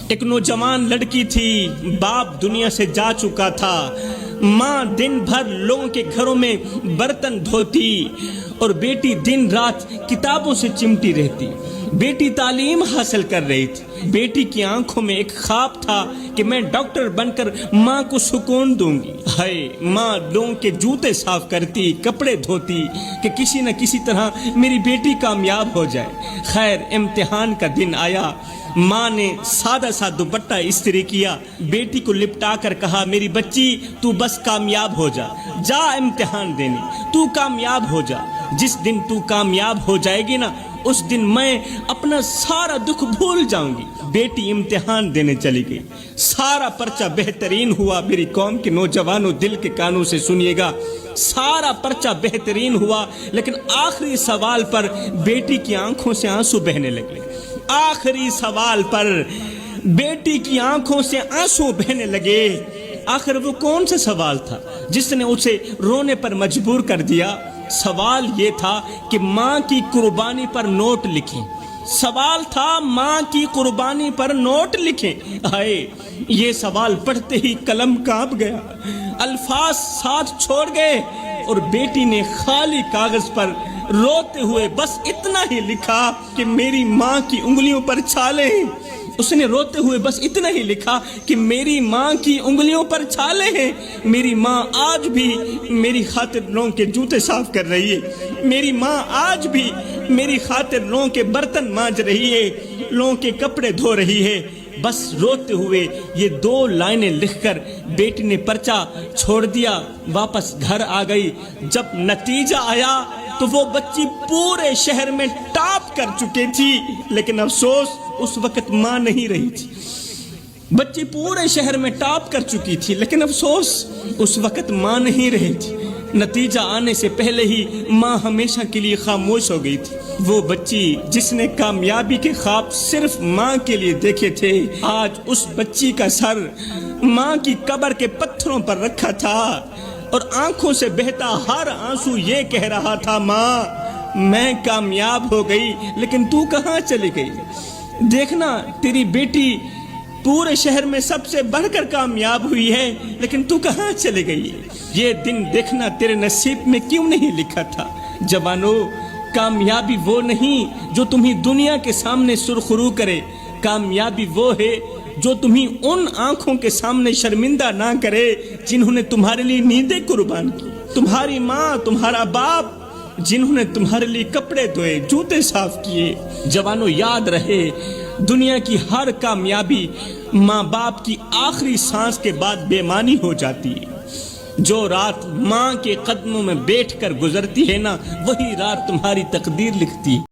ایک نوجوان لڑکی تھی، باپ دنیا سے جا چکا تھا، ماں دن بھر لوگوں کے گھروں میں برتن دھوتی اور بیٹی دن رات کتابوں سے چمٹی رہتی۔ بیٹی تعلیم حاصل کر رہی تھی۔ بیٹی کی آنکھوں میں ایک خواب تھا کہ میں ڈاکٹر بن کر ماں کو سکون دوں گی۔ ہائے، ماں لوگوں کے جوتے صاف کرتی، کپڑے دھوتی کہ کسی نہ کسی طرح میری بیٹی کامیاب ہو جائے۔ خیر، امتحان کا دن آیا۔ ماں نے سادہ سا دوپٹہ استری کیا، بیٹی کو لپٹا کر کہا، میری بچی تو بس کامیاب ہو جا، جا امتحان دینے، تو کامیاب ہو جا۔ جس دن تو کامیاب ہو جائے گی نا، اس دن میں اپنا سارا دکھ بھول جاؤں گی۔ بیٹی امتحان دینے چلی گئی، سارا پرچہ بہترین ہوا۔ میری قوم کے نوجوانوں، دل کے کانوں سے سنیے گا، سارا پرچہ بہترین ہوا، لیکن آخری سوال پر بیٹی کی آنکھوں سے آنسو بہنے لگے۔ آخری سوال پر بیٹی کی آنکھوں سے آنسو بہنے لگے۔ آخر وہ کون سا سوال تھا جس نے اسے رونے پر مجبور کر دیا؟ سوال یہ تھا کہ ماں کی قربانی پر نوٹ لکھیں۔ سوال تھا ماں کی قربانی پر نوٹ لکھیں۔ آئے، یہ سوال پڑھتے ہی قلم کانپ گیا، الفاظ ساتھ چھوڑ گئے، اور بیٹی نے خالی کاغذ پر روتے ہوئے بس اتنا ہی لکھا کہ میری ماں کی انگلیوں پر چھالے ہیں۔ اس نے روتے ہوئے بس اتنا ہی لکھا کہ میری ماں کی انگلیوں پر چھالے ہیں۔ میری ماں آج بھی میری خاطر لوگوں کے جوتے صاف کر رہی ہے، میری ماں آج بھی میری خاطر لوگوں کے برتن مانج رہی ہے، لوگوں کے کپڑے دھو رہی ہے۔ بس روتے ہوئے یہ 2 لائنیں لکھ کر بیٹی نے پرچہ چھوڑ دیا، واپس گھر آ گئی۔ جب نتیجہ آیا تو وہ بچی پورے شہر میں ٹاپ کر چکی تھی، لیکن افسوس اس وقت ماں نہیں رہی تھی۔ بچی پورے شہر میں ٹاپ کر چکی تھی، لیکن افسوس اس وقت ماں نہیں رہی تھی۔ نتیجہ آنے سے پہلے ہی ماں ہمیشہ کے لیے خاموش ہو گئی تھی۔ وہ بچی جس نے کامیابی کے خواب صرف ماں کے لیے دیکھے تھے، آج اس بچی کا سر ماں کی قبر کے پتھروں پر رکھا تھا، اور آنکھوں سے بہتا ہر آنسو یہ کہہ رہا تھا، ماں میں کامیاب ہو گئی، لیکن تو کہاں چلی گئی؟ دیکھنا، تیری بیٹی پورے شہر میں سب سے بڑھ کر کامیاب ہوئی ہے، لیکن تو کہاں چلے گئی؟ یہ دن دیکھنا تیرے نصیب میں کیوں نہیں لکھا تھا؟ جوانو، کامیابی وہ نہیں جو تمہیں دنیا کے سامنے سرخرو کرے، کامیابی وہ ہے جو تمہیں ان آنکھوں کے سامنے شرمندہ نہ کرے جنہوں نے تمہارے لیے نیندیں قربان کی، تمہاری ماں، تمہارا باپ، جنہوں نے تمہارے لیے کپڑے دھوئے، جوتے صاف کیے۔ جوانو، یاد رہے، دنیا کی ہر کامیابی ماں باپ کی آخری سانس کے بعد بے معنی ہو جاتی ہے۔ جو رات ماں کے قدموں میں بیٹھ کر گزرتی ہے نا، وہی رات تمہاری تقدیر لکھتی ہے۔